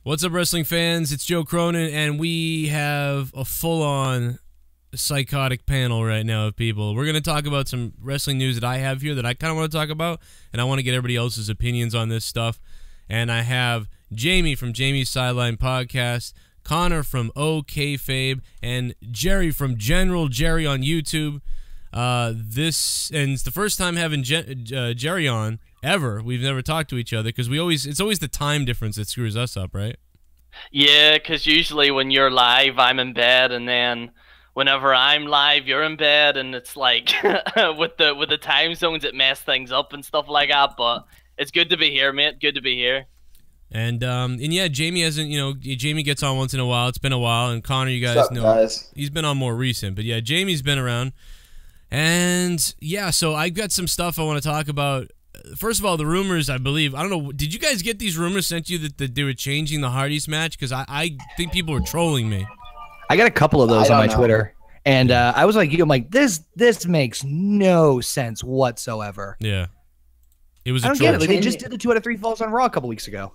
What's up, wrestling fans? It's Joe Cronin, and we have a full-on psychotic panel right now of people. We're going to talk about some wrestling news that I have here that I kind of want to talk about, and I want to get everybody else's opinions on this stuff. And I have Jamie from Jamie's Sidline podcast, Connor from OKAYFABE, and Jerry from General Jerry on YouTube. And it's the first time having Jerry on ever. We've never talked to each other because it's always the time difference that screws us up, right? Yeah, because usually when you're live, I'm in bed, and then whenever I'm live, you're in bed, and it's like with the time zones, it mess things up and stuff like that. But it's good to be here, mate. Good to be here. And yeah, Jamie hasn't, Jamie gets on once in a while. It's been a while, and Connor, you guys know, guys? He's been on more recent, but yeah, Jamie's been around. And yeah, so I've got some stuff I want to talk about. First of all, the rumors, I believe, I don't know, did you guys get these rumors sent to you that they were changing the Hardys match? Because I think people were trolling me. I got a couple of those on my Twitter, and I was like, I'm like, this makes no sense whatsoever. Yeah. It was I don't get it. Like, they just did the 2 out of 3 falls on Raw a couple weeks ago.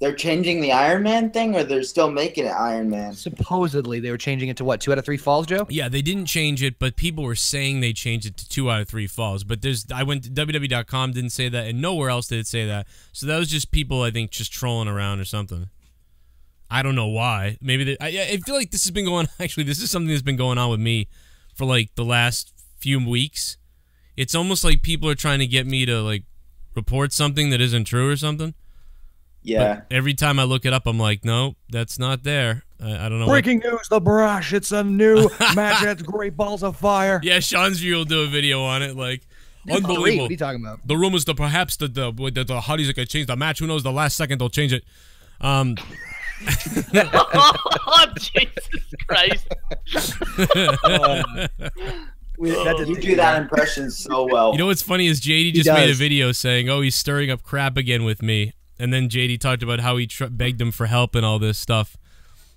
They're changing the Iron Man thing, or they're still making it Iron Man? Supposedly, they were changing it to what, 2 out of 3 falls, Joe? Yeah, they didn't change it, but people were saying they changed it to 2 out of 3 falls. But I went to WWE.com, didn't say that, and nowhere else did it say that. So that was just people, I think, just trolling around or something. I don't know why. Maybe I feel like this has been going. Actually, this is something that's been going on with me for like the last few weeks. It's almost like people are trying to get me to like report something that isn't true or something. Yeah. But every time I look it up, I'm like, no, that's not there. I don't know. Breaking news: The Brash. It's a new match at Great Balls of Fire. Yeah, Sean's View will do a video on it. Like, unbelievable. What are you talking about? The rumors that perhaps the Hardys are gonna change the match. Who knows? The last second they'll change it. Oh, Jesus Christ. You do that impression so well. You know what's funny is JD just made a video saying, oh, he's stirring up crap again with me. And then JD talked about how he begged him for help and all this stuff.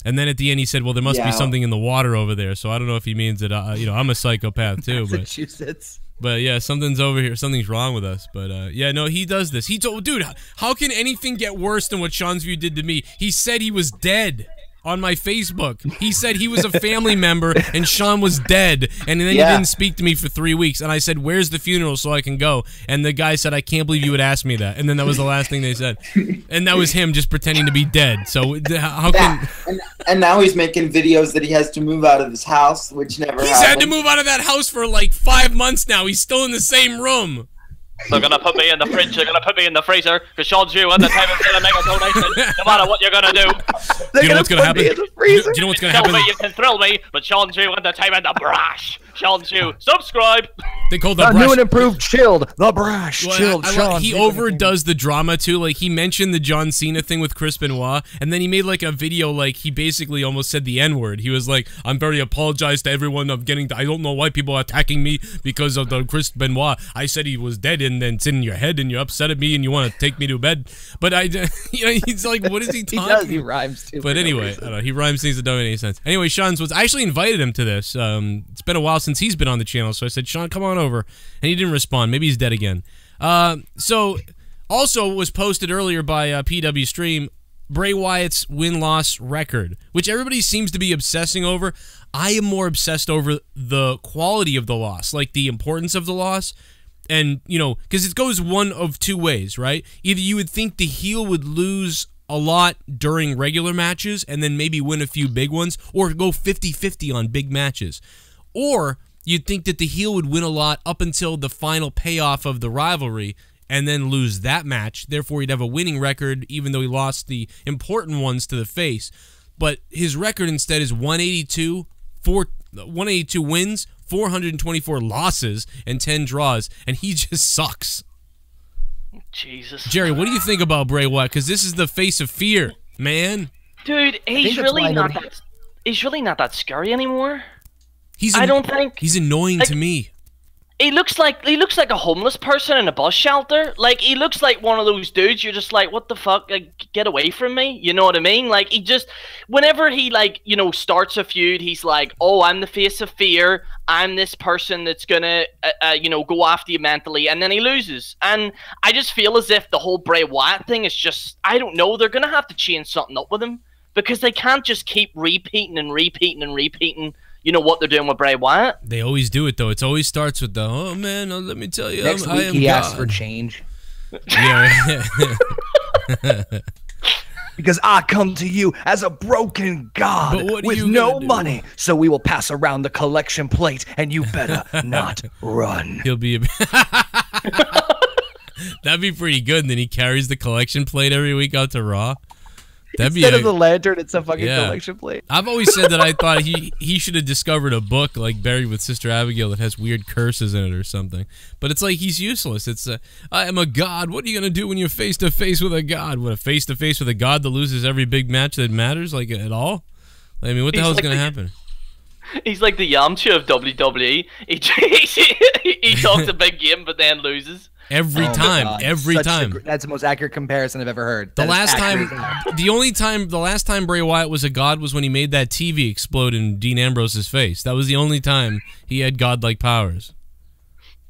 And then at the end he said, well, there must be something in the water over there. So I don't know if he means that, I'm a psychopath too. Massachusetts. But yeah, something's over here. Something's wrong with us. But yeah, no, he does this. He told, dude, how can anything get worse than what Sean's View did to me? He said he was dead on my Facebook. He said he was a family member and Sean was dead. And then he didn't speak to me for 3 weeks. And I said, where's the funeral so I can go? And the guy said, I can't believe you would ask me that. And then that was the last thing they said. And that was him just pretending to be dead. So how can... And now he's making videos that he has to move out of his house, which never happened. He's had to move out of that house for like 5 months now. He's still in the same room. They're gonna put me in the fridge, they're gonna put me in the freezer, because Sean's View at the time is gonna make a donation, no matter what you're gonna do. Do you know what's gonna happen? Do you know what's gonna happen? Tell me you can thrill me, but Sean's View at the time and the Brash. Sean's View, subscribe! They called the new and improved Chilled. The Brash. Well, Chilled Sean. He overdoes the drama too. Like, he mentioned the John Cena thing with Chris Benoit, and then he made like a video like he basically almost said the N-word. He was like, I'm very apologize to everyone of getting I don't know why people are attacking me because of the Chris Benoit. I said he was dead and then it's in your head and you're upset at me and you want to take me to bed. But he's like, what is he talking? He rhymes too. But anyway, I don't know, he rhymes things that don't make any sense. Anyway, Sean's I actually invited him to this. It's been a while since he's been on the channel, so I said, Sean, come on over. And he didn't respond. Maybe he's dead again. So, also was posted earlier by PW Stream, Bray Wyatt's win-loss record, which everybody seems to be obsessing over. I am more obsessed over the quality of the loss, like the importance of the loss. And, because it goes one of two ways, right? Either you would think the heel would lose a lot during regular matches and then maybe win a few big ones, or go 50-50 on big matches. Or you'd think that the heel would win a lot up until the final payoff of the rivalry and then lose that match. Therefore, he'd have a winning record even though he lost the important ones to the face. But his record instead is 182 wins, 424 losses, and 10 draws, and he just sucks. Jesus. Jerry, what do you think about Bray Wyatt? Because this is the face of fear, man. Dude, he's really not that scary anymore. I don't think he's annoying to me. He looks like a homeless person in a bus shelter. Like, he looks like one of those dudes you're just like, what the fuck? Like, get away from me. You know what I mean? Like, he just, whenever he, like, you know, starts a feud, he's like, oh, I'm the face of fear. I'm this person that's gonna, you know, go after you mentally. And then he loses. And I just feel as if the whole Bray Wyatt thing is just, I don't know, they're gonna have to change something up with him. Because they can't just keep repeating and repeating and repeating, you know, what they're doing with Bray Wyatt. They always do it, though. It always starts with the, oh, man, let me tell you. Next week he asks for change. Yeah. Because I come to you as a broken god with no money, so we will pass around the collection plate, and you better not run. He'll be that'd be pretty good, and then he carries the collection plate every week out to Raw. Instead of the lantern, it's a fucking collection plate. I've always said that I thought he should have discovered a book like Buried with Sister Abigail that has weird curses in it or something. But it's like he's useless. It's I am a god. What are you gonna do when you're face to face with a god? What, a face to face with a god that loses every big match that matters, like, at all? I mean, what the hell is gonna happen? He's like the Yamcha of WWE. He talks a big game, but then loses. Every time. That's the most accurate comparison I've ever heard. The last time Bray Wyatt was a god was when he made that TV explode in Dean Ambrose's face. That was the only time he had godlike powers.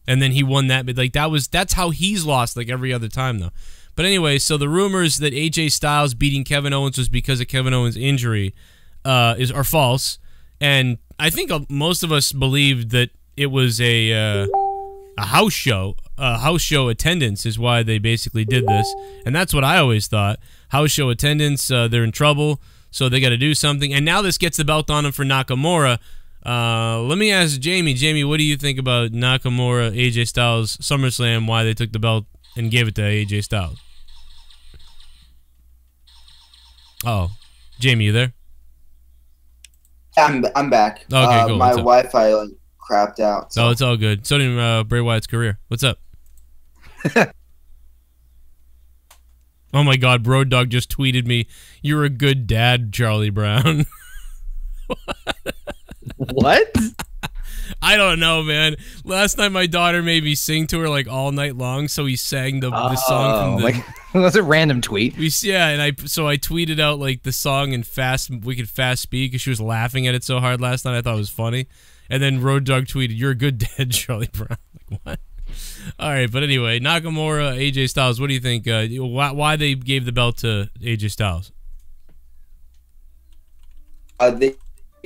And then he won that, but like that's how he's lost like every other time though. But anyway, so the rumors that AJ Styles beating Kevin Owens was because of Kevin Owens' injury are false. And I think most of us believed that it was a house show. House show attendance is why they basically did this, and that's what I always thought. House show attendance, they're in trouble, so they got to do something. And now this gets the belt on him for Nakamura. Let me ask Jamie. Jamie, what do you think about Nakamura, AJ Styles, SummerSlam? Why they took the belt and gave it to AJ Styles? Oh, Jamie, you there? I'm back. Okay, cool. My Wi-Fi like crapped out. So. Oh, it's all good. So did Bray Wyatt's career. What's up? Oh my God, Road Dogg just tweeted me, "You're a good dad, Charlie Brown." What? I don't know, man. Last night my daughter made me sing to her like all night long, so he sang the song from the. That's a random tweet. And I tweeted out like the song in wicked fast speed because she was laughing at it so hard last night. I thought it was funny, and then Road Dogg tweeted, "You're a good dad, Charlie Brown." Like, what? All right, but anyway, Nakamura, AJ Styles. What do you think? Why they gave the belt to AJ Styles? They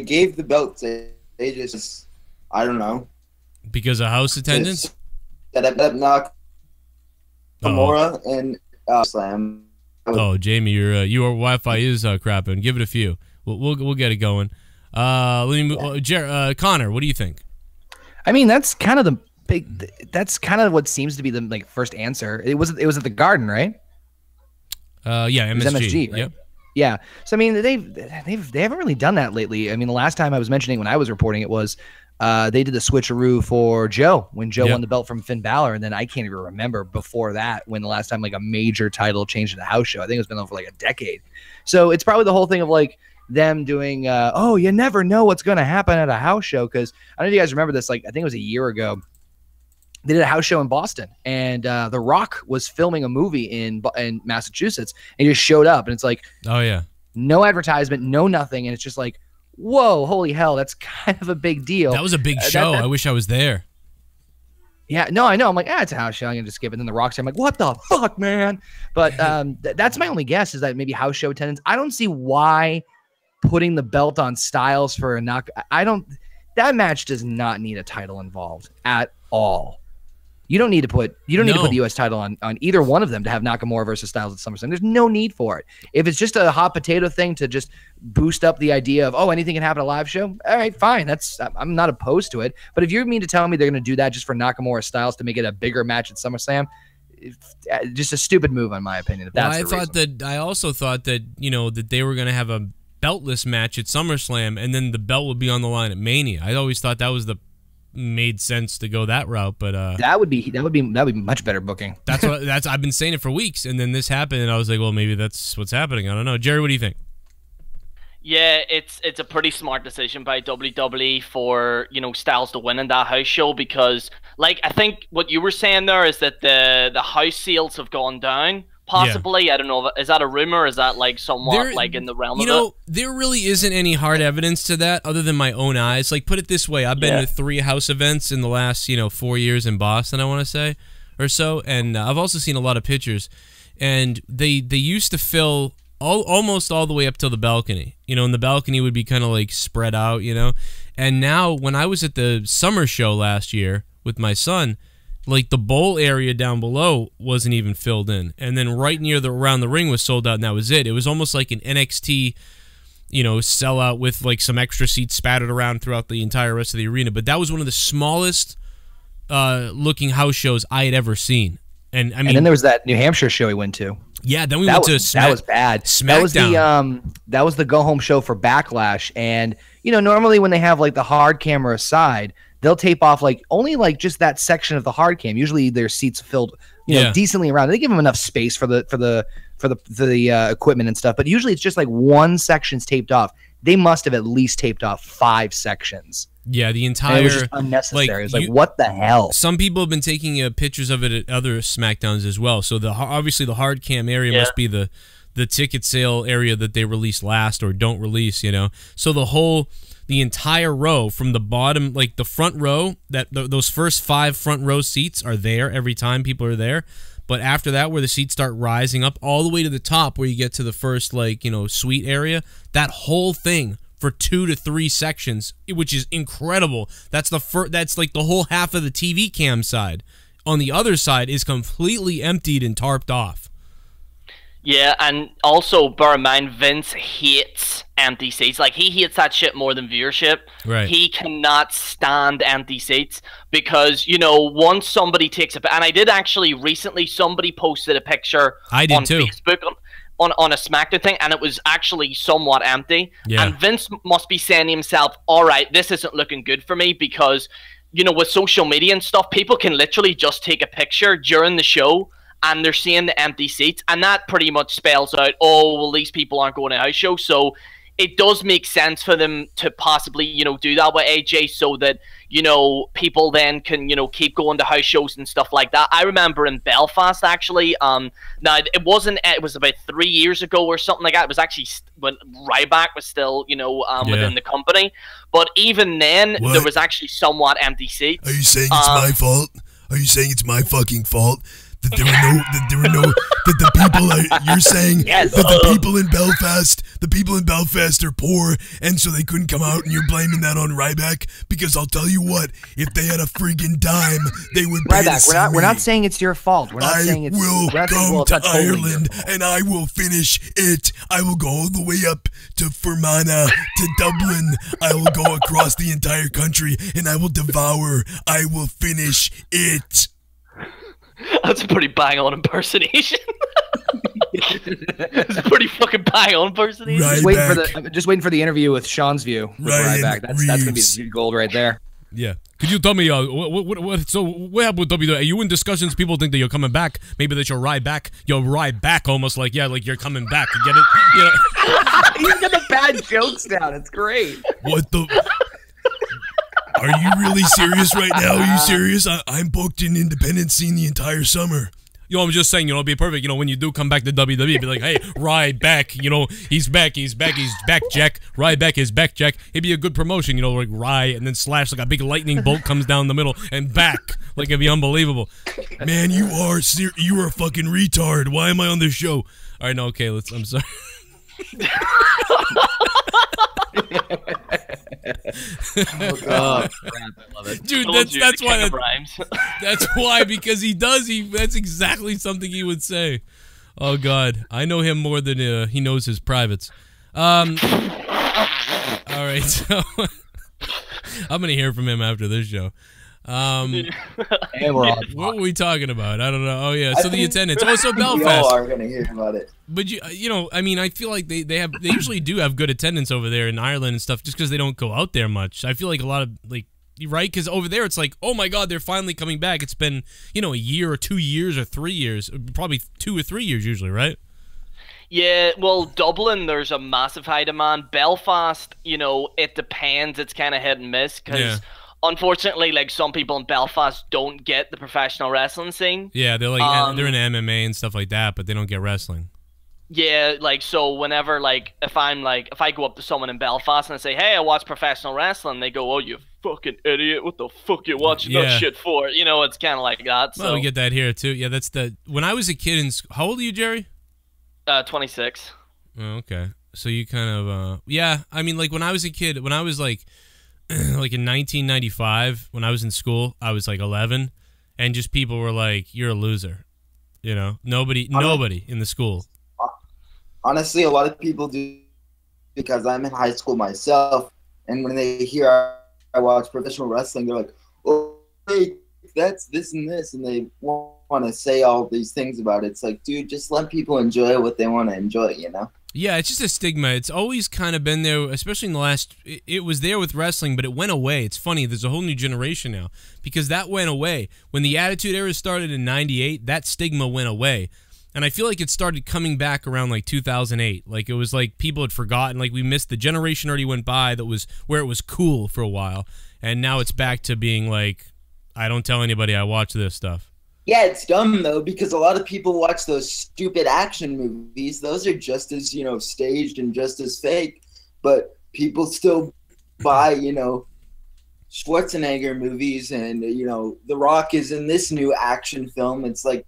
gave the belt to AJ Styles. I don't know. Because of house attendance? Nakamura and Slam. Oh, Jamie, your Wi-Fi is crapping. Give it a few. We'll get it going. Let me move. Connor, what do you think? I mean, that's kind of the big. That's kind of what seems to be the like first answer. It was at the Garden, right? Yeah, MSG. Right? Yep. Yeah. So I mean, they haven't really done that lately. I mean, the last time I was mentioning when I was reporting it was they did the switcheroo for Joe when Joe won the belt from Finn Balor, and then I can't even remember before that when the last time like a major title changed at a house show. I think it's been on for like a decade. So it's probably the whole thing of like them doing oh, you never know what's going to happen at a house show, because I don't know if you guys remember this, like I think it was a year ago. They did a house show in Boston, and The Rock was filming a movie in Massachusetts, and he just showed up, and it's like, oh yeah, no advertisement, no nothing, and it's just like, whoa, holy hell, that's kind of a big deal. That was a big show. I wish I was there. Yeah, no, I know. I'm like, it's a house show. I'm gonna just skip it. And then The Rock's, I'm like, what the fuck, man? But that's my only guess, is that maybe house show attendance. I don't see why putting the belt on Styles for a knock. That match does not need a title involved at all. You don't need to put the U.S. title on either one of them to have Nakamura versus Styles at SummerSlam. There's no need for it. If it's just a hot potato thing to just boost up the idea of, oh, anything can happen at a live show, all right, fine. I'm not opposed to it. But if you mean to tell me they're going to do that just for Nakamura Styles to make it a bigger match at SummerSlam, just a stupid move in my opinion. If that's I also thought that that they were going to have a beltless match at SummerSlam, and then the belt would be on the line at Mania. I always thought that was made sense to go that route, but that would be much better booking. I've been saying it for weeks, and then this happened, and I was like, well, maybe that's what's happening. I don't know. Jerry, what do you think? Yeah, it's a pretty smart decision by WWE for, you know, Styles to win in that house show, because like I think what you were saying there is that the house sales have gone down. Possibly, yeah. I don't know. Is that a rumor? Is that like somewhat like in the realm of it? You know, there really isn't any hard evidence to that other than my own eyes. Like, put it this way: I've been to 3 house events in the last 4 years in Boston, I want to say, or so, and I've also seen a lot of pictures, and they used to fill almost all the way up to the balcony. And the balcony would be kind of like spread out, And now, when I was at the summer show last year with my son, like the bowl area down below wasn't even filled in, and then right near around the ring was sold out, and that was it. It was almost like an NXT, sellout with like some extra seats spattered around throughout the entire rest of the arena. But that was one of the smallest looking house shows I had ever seen. And I mean, and then there was that New Hampshire show we went to. Yeah, then we went to that was bad. SmackDown. That was the go home show for Backlash, and normally when they have like the hard camera side, they'll tape off like only like just that section of the hard cam. Usually their seats filled, decently around. They give them enough space for the equipment and stuff, but usually it's just like one section's taped off. They must have at least taped off 5 sections. Yeah, the entire... And it was just unnecessary. It was like, what the hell? Some people have been taking pictures of it at other SmackDowns as well. So obviously the hard cam area must be the ticket sale area that they release last or don't release, So the entire row from the bottom, like the front row, those first 5 front row seats are there every time people are there. But after that, where the seats start rising up all the way to the top, where you get to the first suite area, that whole thing for 2 to 3 sections, which is incredible. That's that's like the whole half of the TV cam side. On the other side is completely emptied and tarped off. Yeah, and also bear in mind, Vince hates empty seats. Like, he hates that shit more than viewership. Right. He cannot stand empty seats because, once somebody takes a... And I did actually recently, somebody posted a picture on Facebook on a SmackDown thing, and it was actually somewhat empty. Yeah. And Vince must be saying to himself, all right, this isn't looking good for me because, with social media and stuff, people can literally just take a picture during the show and they're seeing the empty seats, and that pretty much spells out, oh, well, these people aren't going to a house show. So it does make sense for them to possibly, do that with AJ so that, people then can, keep going to house shows and stuff like that. I remember in Belfast, actually, now it was about 3 years ago or something like that. It was actually when RYBACK was still, within the company. But even then, there was actually somewhat empty seats. Are you saying it's my fault? Are you saying it's my fucking fault? That there were no, that the people you're saying that the people in Belfast are poor, and so they couldn't come out, and you're blaming that on RYBACK? Because I'll tell you what, if they had a friggin' dime, they would pay RYBACK, we're not saying it's your fault. We're not saying it's... I will come to Ireland, and I will finish it. I will go all the way up to Fermanagh, to Dublin. I will go across the entire country, and I will devour. I will finish it. That's a pretty bang-on impersonation. It's a pretty fucking bang-on impersonation. Just waiting for the interview with Sean's view with RYBACK. That's gonna be gold right there. Yeah. Could you tell me what happened with WWE? Are you in discussions? People think that you're coming back. Maybe that you're RYBACK. You're RYBACK, almost like you're coming back. You get it? He's got the bad jokes down. It's great. What the? Are you really serious right now? Are you serious? I'm booked in independent scene the entire summer. I'm just saying, it'd be perfect, when you do come back to WWE, be like, hey, RYBACK, he's back, Jack. RYBACK is back, Jack. It'd be a good promotion, like Rye, and then slash, like a big lightning bolt comes down the middle, and back. Like, it'd be unbelievable. Man, you are a fucking retard. Why am I on this show? All right, no, okay, I'm sorry. Oh God, I love it, dude. That's why. That's why, because that's exactly something he would say. Oh God, I know him more than he knows his privates. All right, so I'm gonna hear from him after this show. And we're on. What were we talking about? I don't know. Oh yeah, so the attendance. Oh, so Belfast. We all are gonna hear about it. But I mean, I feel like they usually do have good attendance over there in Ireland and stuff, just because they don't go out there much. I feel like a lot of right, because over there it's like, oh my God, they're finally coming back. It's been a year or 2 years or 3 years, probably 2 or 3 years usually, right? Yeah, well, Dublin, there's a massive high demand. Belfast, you know, it depends. It's kind of hit and miss because, unfortunately, like some people in Belfast don't get the professional wrestling scene. Yeah, they're like they're in MMA and stuff like that, but they don't get wrestling. Yeah, like so whenever if I go up to someone in Belfast and I say, "Hey, I watch professional wrestling," they go, "Oh, you fucking idiot! What the fuck you watching that shit for?" You know, it's kind of like that. Well, we get that here too. Yeah, that's when I was a kid in how old are you, Jerry? 26. Oh, okay. So you kind of yeah, I mean like when I was a kid, when I was like like in 1995 when I was in school, I was like 11 and just people were like, "You're a loser." You know, nobody in the school. Honestly, a lot of people do because I'm in high school myself, and when they hear I watch professional wrestling, they're like, "Oh, hey, that's this and this," and they want to say all these things about it. It's like, dude, just let people enjoy what they want to enjoy, you know? Yeah, it's just a stigma. It's always kind of been there, especially in the last... It was there with wrestling, but it went away. It's funny, there's a whole new generation now, because that went away. When the Attitude Era started in 98, that stigma went away. And I feel like it started coming back around like 2008. Like it was like people had forgotten, like we missed the generation already went by that was where it was cool for a while. And now it's back to being like, I don't tell anybody I watch this stuff. Yeah, it's dumb though because a lot of people watch those stupid action movies. Those are just as, you know, staged and just as fake, but people still buy, you know, Schwarzenegger movies and, you know, The Rock is in this new action film. It's like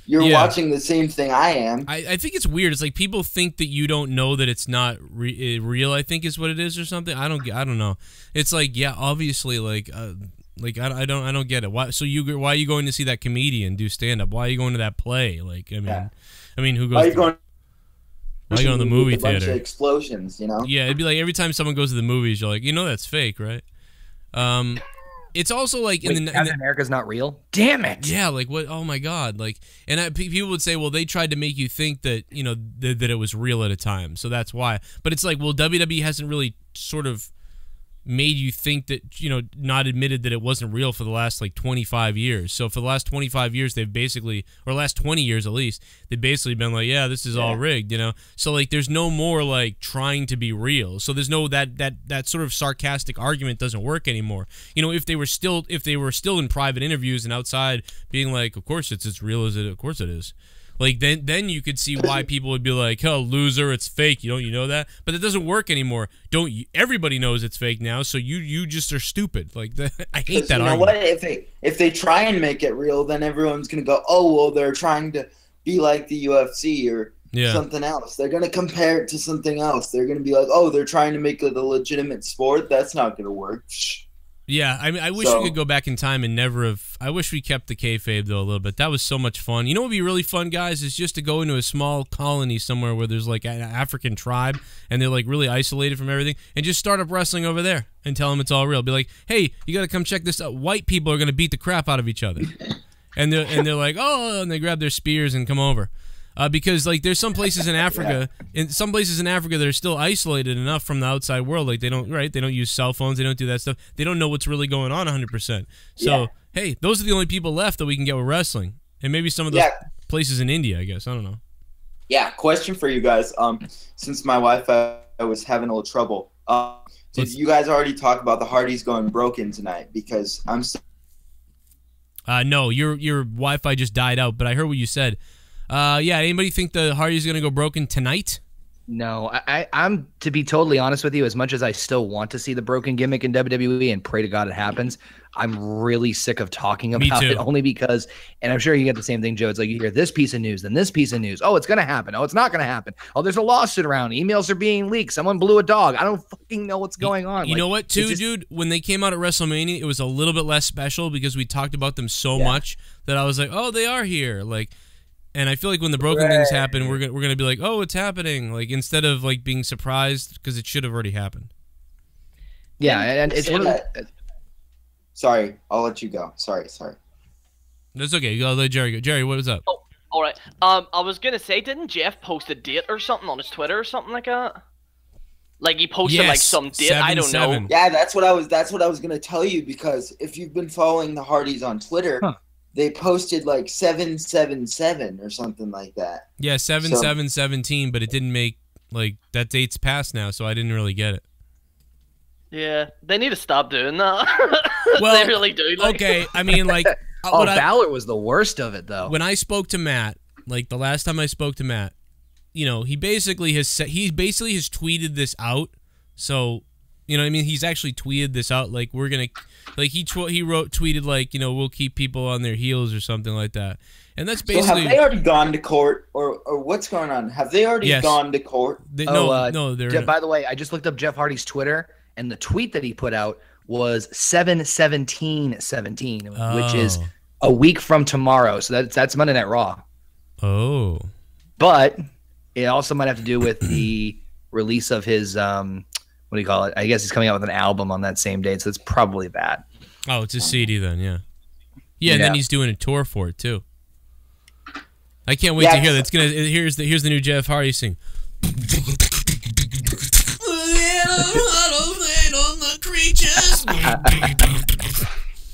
you're watching the same thing I am. I think it's weird. It's like people think that you don't know that it's not real, I think is what it is or something. I don't know. It's like, yeah, obviously I don't get it. Why are you going to see that comedian do stand up? Why are you going to that play? Like I mean who goes? Why are you going to the movie theater? Bunch of explosions, you know? Yeah, it'd be like every time someone goes to the movies, you're like, you know that's fake, right? It's also like Captain America's not real. Damn it! Yeah, like what? Oh my god! Like, and people would say, well, they tried to make you think that you know that it was real at a time, so that's why. But it's like, well, WWE hasn't really sort of made you think that, you know, not admitted that it wasn't real for the last like 25 years. So for the last 25 years, they've basically, or last 20 years at least, they've basically been like, yeah, this is all rigged, you know? So like there's no more like trying to be real. So there's no, that sort of sarcastic argument doesn't work anymore. You know, if they were still in private interviews and outside being like, of course it's as real as it, of course it is. Like then you could see why people would be like, "Oh, loser, it's fake." You know that, but it doesn't work anymore. Everybody knows it's fake now, so you just are stupid. Like I hate that. You know what? If they try and make it real, then everyone's gonna go, "Oh, well, they're trying to be like the UFC or something else." They're gonna compare it to something else. They're gonna be like, "Oh, they're trying to make it a legitimate sport." That's not gonna work. Yeah, I mean, I wish we could go back in time and never have... I wish we kept the kayfabe, though, a little bit. That was so much fun. You know what would be really fun, guys, is just to go into a small colony somewhere where there's, like, an African tribe, and they're, like, really isolated from everything, and just start up wrestling over there and tell them it's all real. Be like, hey, you got to come check this out. White people are going to beat the crap out of each other. And they're like, oh, and they grab their spears and come over. Because like there's some places in Africa, that are still isolated enough from the outside world. Like they don't use cell phones, they don't do that stuff. They don't know what's really going on 100%. So hey, those are the only people left that we can get with wrestling, and maybe some of those places in India, I guess. I don't know. Yeah, question for you guys. Since my Wi-Fi was having a little trouble, did you guys already talk about the Hardys going broken tonight? Because I'm still... No, your Wi-Fi just died out, but I heard what you said. Yeah, anybody think the Hardys going to go broken tonight? No, I'm, to be totally honest with you, as much as I still want to see the broken gimmick in WWE and pray to God it happens, I'm really sick of talking about it only because, and I'm sure you get the same thing, Joe. It's like you hear this piece of news, then this piece of news. Oh, it's going to happen. Oh, it's not going to happen. Oh, there's a lawsuit around. Emails are being leaked. Someone blew a dog. I don't fucking know what's going on. You know what, too, dude? When they came out at WrestleMania, it was a little bit less special because we talked about them so much that I was like, oh, they are here. Like, and I feel like when the broken things happen, we're gonna be like, oh, it's happening. Like instead of like being surprised because it should have already happened. Yeah, and it's one of the... Sorry, I'll let you go. Sorry. That's okay. I'll let Jerry go. Jerry, what was up? Oh, all right. I was gonna say, didn't Jeff post a date or something on his Twitter or something like that? Like he posted like some date. I don't know. Yeah, that's what I was gonna tell you, because if you've been following the Hardys on Twitter, they posted like 777 or something like that. Yeah, 7717, but it didn't make like that date's passed now, so I didn't really get it. Yeah, they need to stop doing that. Well, they really do. Like. Okay, I mean, like, Balor was the worst of it, though. When I spoke to Matt, like the last time I spoke to Matt, you know, he basically has tweeted this out. So, you know what I mean? He's actually tweeted this out. Like, we're going to, like, tweeted, like, you know, we'll keep people on their heels or something like that. And that's basically. So have they already gone to court, or what's going on? Have they already gone to court? No, they're. By the way, I just looked up Jeff Hardy's Twitter, and the tweet that he put out was 7/17/17, which is a week from tomorrow. So that's Monday Night Raw. Oh. But it also might have to do with the release of his what do you call it? I guess he's coming out with an album on that same date, so it's probably that. Oh, it's a CD then, yeah. Yeah, and then he's doing a tour for it too. I can't wait to hear that. It's gonna here's the new Jeff Hardy sing.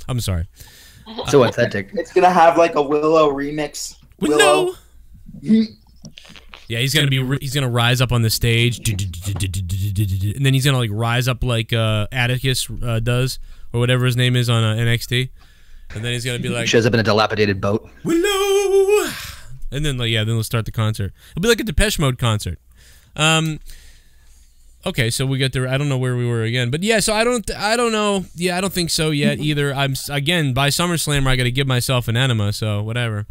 I'm sorry. So authentic. It's gonna have like a Willow remix. Willow. Yeah, he's gonna rise up on the stage, and then he's gonna like rise up like Atticus does, or whatever his name is on NXT, and then he's gonna be like he shows up in a dilapidated boat. Willow, and then like then we'll start the concert. It'll be like a Depeche Mode concert. Okay, so we got there. I don't know where we were again, but yeah. So I don't know. Yeah, I don't think so yet either. I'm again by SummerSlam. I got to give myself an enema. So whatever.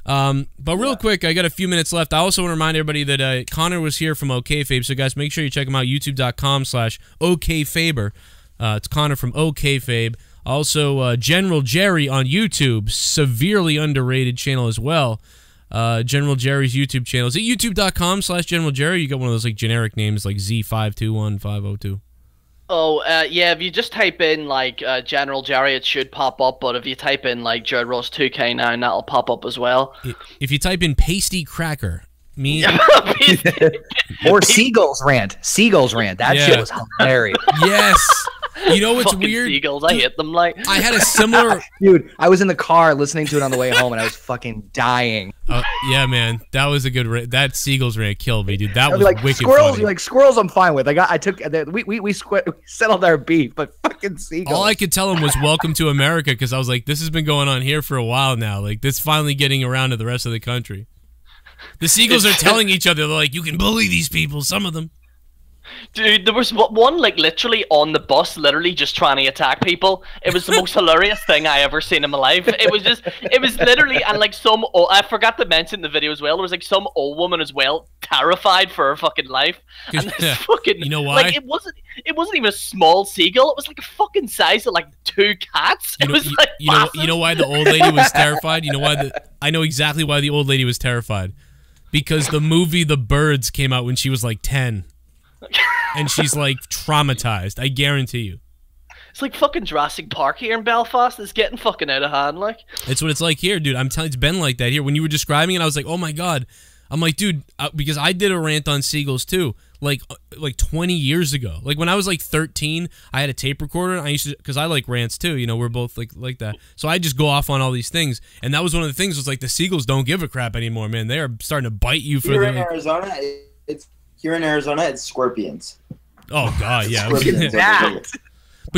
But real quick, I got a few minutes left. I also want to remind everybody that Connor was here from OKAYFABE. So guys, make sure you check him out. YouTube.com/OKAYFABER. It's Connor from OKAYFABE. Also, General Jerry on YouTube, severely underrated channel as well. General Jerry's YouTube channel. Is it youtube.com/General Jerry? You got one of those like generic names like Z521502. Oh, yeah, if you just type in, like, General Jerry, it should pop up, but if you type in, like, Jared Ross 2K9, that'll pop up as well. If you type in Pasty Cracker, me... or Seagulls Rant. Seagulls Rant. That shit was hilarious. Yes. You know what's fucking weird? Seagulls, I hit them like. I had a similar. Dude, I was in the car listening to it on the way home, and I was fucking dying. Yeah, man, that was a good. That Seagulls Rant killed me, dude. That was like, wicked squirrels. funny. You're like squirrels. I'm fine with. We settled our beef, but fucking seagulls. All I could tell him was "Welcome to America" because I was like, this has been going on here for a while now. Like, this finally getting around to the rest of the country. The seagulls are telling each other, they're like, you can bully these people. Some of them. Dude, there was one, like, literally on the bus, literally just trying to attack people. It was the most hilarious thing I ever seen in my life. It was literally, and, like, I forgot to mention the video as well, there was, like, some old woman as well, terrified for her fucking life. And this fucking, you know why? Like, it wasn't even a small seagull, it was, like, a fucking size of, like, 2 cats. It was, like, you know why the old lady was terrified? You know why I know exactly why the old lady was terrified. Because the movie The Birds came out when she was, like, 10. And she's like traumatized. I guarantee you. It's like fucking Jurassic Park here in Belfast. It's getting fucking out of hand, like. It's what it's like here, dude. I'm telling you, it's been like that here. When you were describing it, I was like, oh my god. I'm like, dude, because I did a rant on seagulls too, like 20 years ago. Like when I was like 13, I had a tape recorder. And I used to, because I like rants too. You know, we're both like that. So I just go off on all these things, and that was one of the things. Was like the seagulls don't give a crap anymore, man. They are starting to bite you for here in Arizona. Here in Arizona, it's scorpions. Oh, God, yeah. But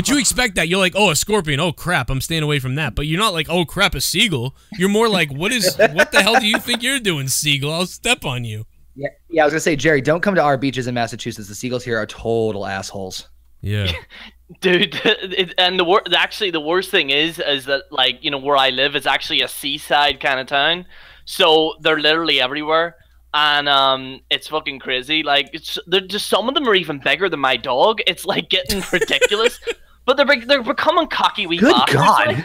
you expect that. You're like, oh, a scorpion. Oh, crap, I'm staying away from that. But you're not like, oh, crap, a seagull. You're more like, what the hell do you think you're doing, seagull? I'll step on you. Yeah, I was going to say, Jerry, don't come to our beaches in Massachusetts. The seagulls here are total assholes. Yeah. Dude, and the worst thing is that, like, you know, where I live is actually a seaside kind of town. So they're literally everywhere. And it's fucking crazy. Like, they're just, some of them are even bigger than my dog. It's like getting ridiculous. But they're becoming cocky wee bastards. God.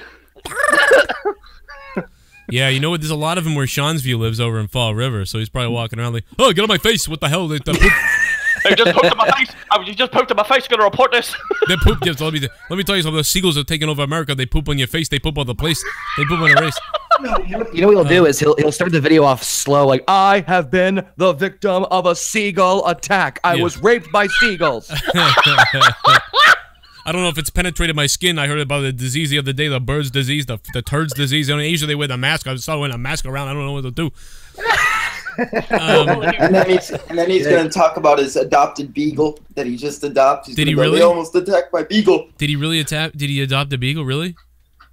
Yeah, you know what? There's a lot of them where Sean's View lives over in Fall River, so he's probably walking around like, oh, get on my face! What the hell? I just pooped on my face. You just pooped on my face. Gonna report this. They poop. Yeah, so let me tell you something. The seagulls are taking over America. They poop on your face. They poop on the place. They poop on the race. You know what he'll do is he'll start the video off slow, like, I have been the victim of a seagull attack. I was raped by seagulls. I don't know if it's penetrated my skin. I heard about the disease the other day, the bird's disease, the turd's disease. In Asia, they wear the mask. I saw wearing a mask around. I don't know what to do. And then he's going to talk about his adopted beagle that he just adopted. Did he really? They almost attacked my beagle. Did he really attack? Did he adopt a beagle? Really?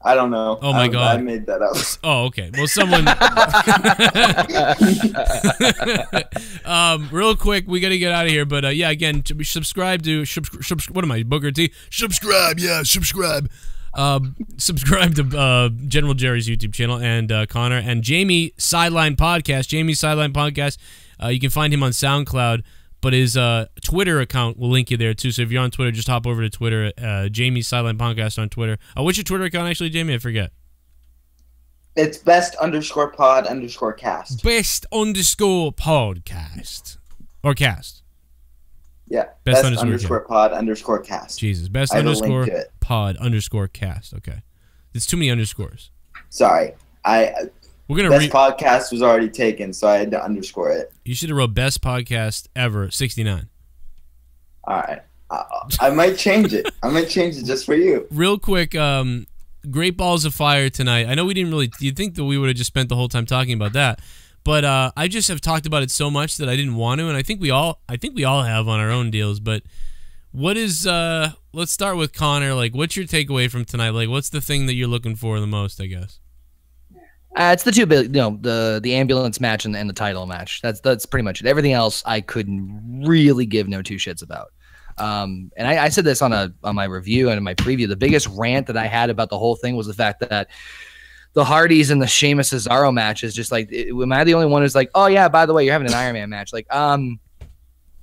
I don't know. Oh my God! I made that up. Oh, okay. Well, someone. Real quick, we gotta get out of here. But yeah, again, subscribe to what am I, Booker T? Subscribe, yeah, subscribe. Subscribe to General Jerry's YouTube channel and Connor and Jamie Sidline Podcast. Jamie Sidline Podcast. You can find him on SoundCloud. But his Twitter account will link you there, too. So if you're on Twitter, just hop over to Twitter. Jamie Silent Podcast on Twitter. What's your Twitter account, actually, Jamie? I forget. It's best_pod_cast. Best_podcast. Or cast. Yeah. Best_pod_cast. Jesus. Best_pod_cast. Okay. There's too many underscores. Sorry. We're gonna best podcast was already taken, so I had to underscore it. You should have wrote best podcast ever 69. All right, I might change it. I might change it just for you. Real quick, Great Balls of Fire tonight. I know we didn't really. You'd think that we would have just spent the whole time talking about that, but I just have talked about it so much that I didn't want to, and I think we all have on our own deals. But what is? Let's start with Connor. Like, what's your takeaway from tonight? Like, what's the thing that you're looking for the most? I guess. It's the two big, the ambulance match and the title match. That's pretty much it. Everything else I couldn't really give no two shits about. And I said this on my review and in my preview. The biggest rant that I had about the whole thing was the fact that the Hardys and the Sheamus Cesaro match is just like, am I the only one who's like, oh yeah, by the way, you're having an Iron Man match? Like,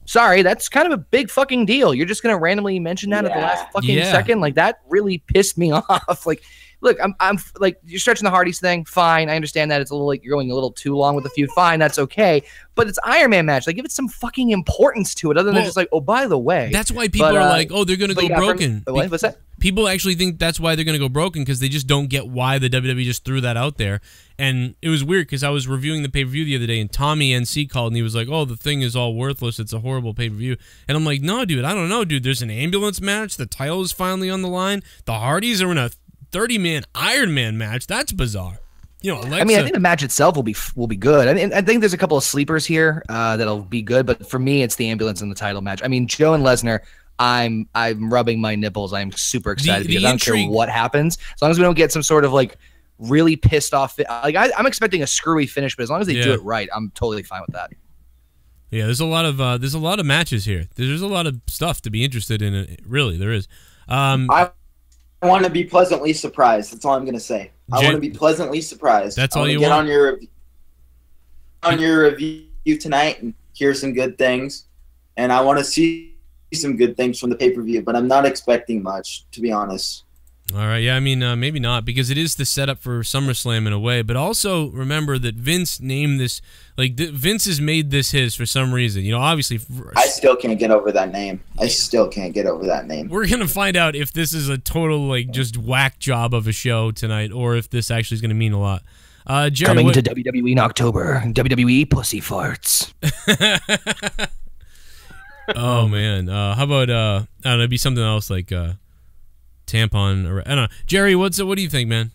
sorry, that's kind of a big fucking deal. You're just gonna randomly mention that at the last fucking second? Like, that really pissed me off. Like, look, I'm like, you're stretching the Hardys thing. Fine, I understand that it's a little like you're going a little too long with the feud. Fine, that's okay. But it's Iron Man match. Like, give it some fucking importance to it, other than just like, oh, by the way. That's why people are like, oh, they're gonna go broken. What's that? People actually think that's why they're gonna go broken because they just don't get why the WWE just threw that out there. And it was weird because I was reviewing the pay-per-view the other day, and Tommy NC called and he was like, oh, the thing is all worthless. It's a horrible pay-per-view. And I'm like, no, dude, I don't know, dude. There's an ambulance match. The title is finally on the line. The Hardys are in a 30-man Iron Man match. That's bizarre. You know, Alexa, I mean, I think the match itself will be good. I mean, I think there's a couple of sleepers here that'll be good, but for me, it's the ambulance and the title match. I mean, Joe and Lesnar, I'm rubbing my nipples. I'm super excited because I don't care what happens, as long as we don't get some sort of like really pissed off. Like I'm expecting a screwy finish, but as long as they do it right, I'm totally fine with that. Yeah, there's a lot of matches here. There's a lot of stuff to be interested in. Really, there is. I want to be pleasantly surprised. That's all I'm going to say. I want to be pleasantly surprised. That's all you get want? on your review tonight and hear some good things. And I want to see some good things from the pay-per-view, but I'm not expecting much, to be honest. All right, yeah, I mean, maybe not, because it is the setup for SummerSlam in a way, but also remember that Vince named this, like, Vince has made this his for some reason. You know, obviously... I still can't get over that name. I still can't get over that name. We're going to find out if this is a total, like, just whack job of a show tonight, or if this actually is going to mean a lot. Jerry, coming to WWE in October, WWE Pussy Farts. Oh, man. How about, I don't know, it'd be something else like... tampon, or I don't know. Jerry, what do you think, man?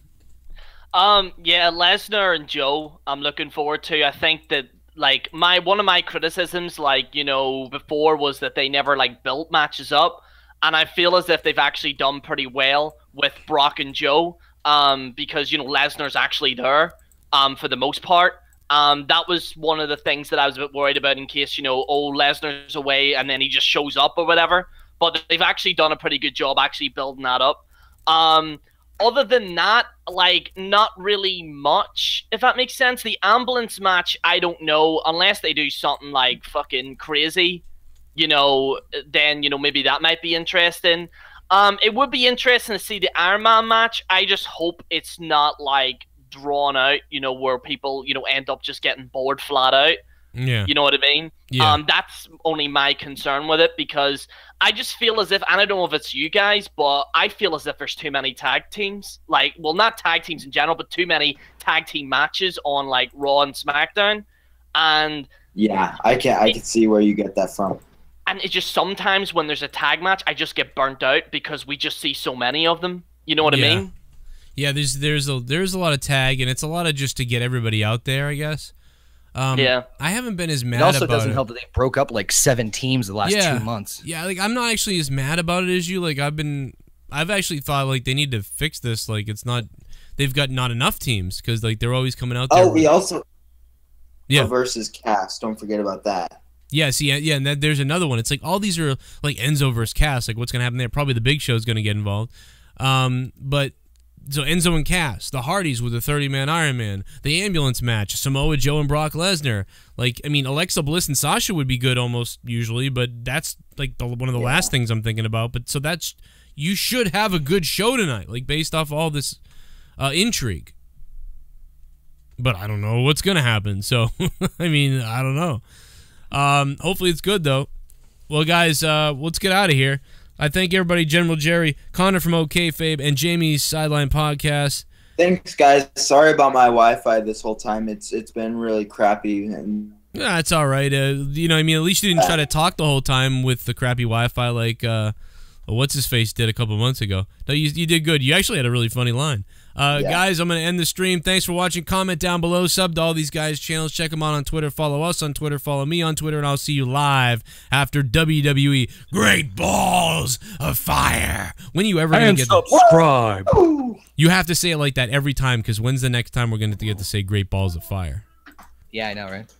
Yeah, Lesnar and Joe, I'm looking forward to. I think that, like, one of my criticisms, like, you know, before was that they never, like, built matches up, and I feel as if they've actually done pretty well with Brock and Joe, because, you know, Lesnar's actually there, for the most part. That was one of the things that I was a bit worried about in case, you know, oh, Lesnar's away and then he just shows up or whatever. But they've actually done a pretty good job actually building that up. Other than that, like, not really much, if that makes sense. The ambulance match, I don't know. Unless they do something, like, fucking crazy, you know, then, you know, maybe that might be interesting. It would be interesting to see the Iron Man match. I just hope it's not, like, drawn out, you know, where people, you know, end up just getting bored flat out. Yeah. You know what I mean? Yeah. That's only my concern with it, because I just feel as if, and I don't know if it's you guys, but I feel as if there's too many tag teams. Like, well, not tag teams in general, but too many tag team matches on, like, Raw and SmackDown. And yeah, I can see where you get that from. and it's just sometimes when there's a tag match, I just get burnt out because we just see so many of them. You know what I mean? Yeah, there's a lot of tag, and it's a lot of just to get everybody out there, I guess. Yeah. I haven't been as mad It also about doesn't help that they broke up like 7 teams the last 2 months. Yeah, like I'm not actually as mad about it as you. Like I've actually thought like they need to fix this. Like it's not, they've got not enough teams because like they're always coming out there. Oh, we also versus Cass. Don't forget about that. Yeah, see, yeah, and there's another one. It's like all these are like Enzo versus Cass. Like what's gonna happen there? Probably the Big Show's gonna get involved. But so Enzo and Cass, the Hardys with the 30-man Iron Man, the ambulance match, Samoa Joe and Brock Lesnar. Like, I mean, Alexa Bliss and Sasha would be good almost usually, but that's like one of the last things I'm thinking about. But so you should have a good show tonight, like based off all this intrigue. But I don't know what's gonna happen. So I mean, I don't know. Hopefully it's good though. Well, guys, let's get out of here. I thank everybody, General Jerry, Connor from OKAYFABE, and Jamie's Sideline Podcast. Thanks, guys. Sorry about my Wi-Fi this whole time. It's been really crappy. And yeah, it's all right. You know, I mean, at least you didn't try to talk the whole time with the crappy Wi-Fi like what's his face did a couple months ago. No, you did good. You actually had a really funny line. Guys, I'm going to end the stream. Thanks for watching. Comment down below. Sub to all these guys' channels. Check them out on Twitter. Follow us on Twitter. Follow me on Twitter. And I'll see you live after WWE Great Balls of Fire. When are you ever going to get subscribe? You have to say it like that every time because when's the next time we're going to get to say Great Balls of Fire? Yeah, I know, right?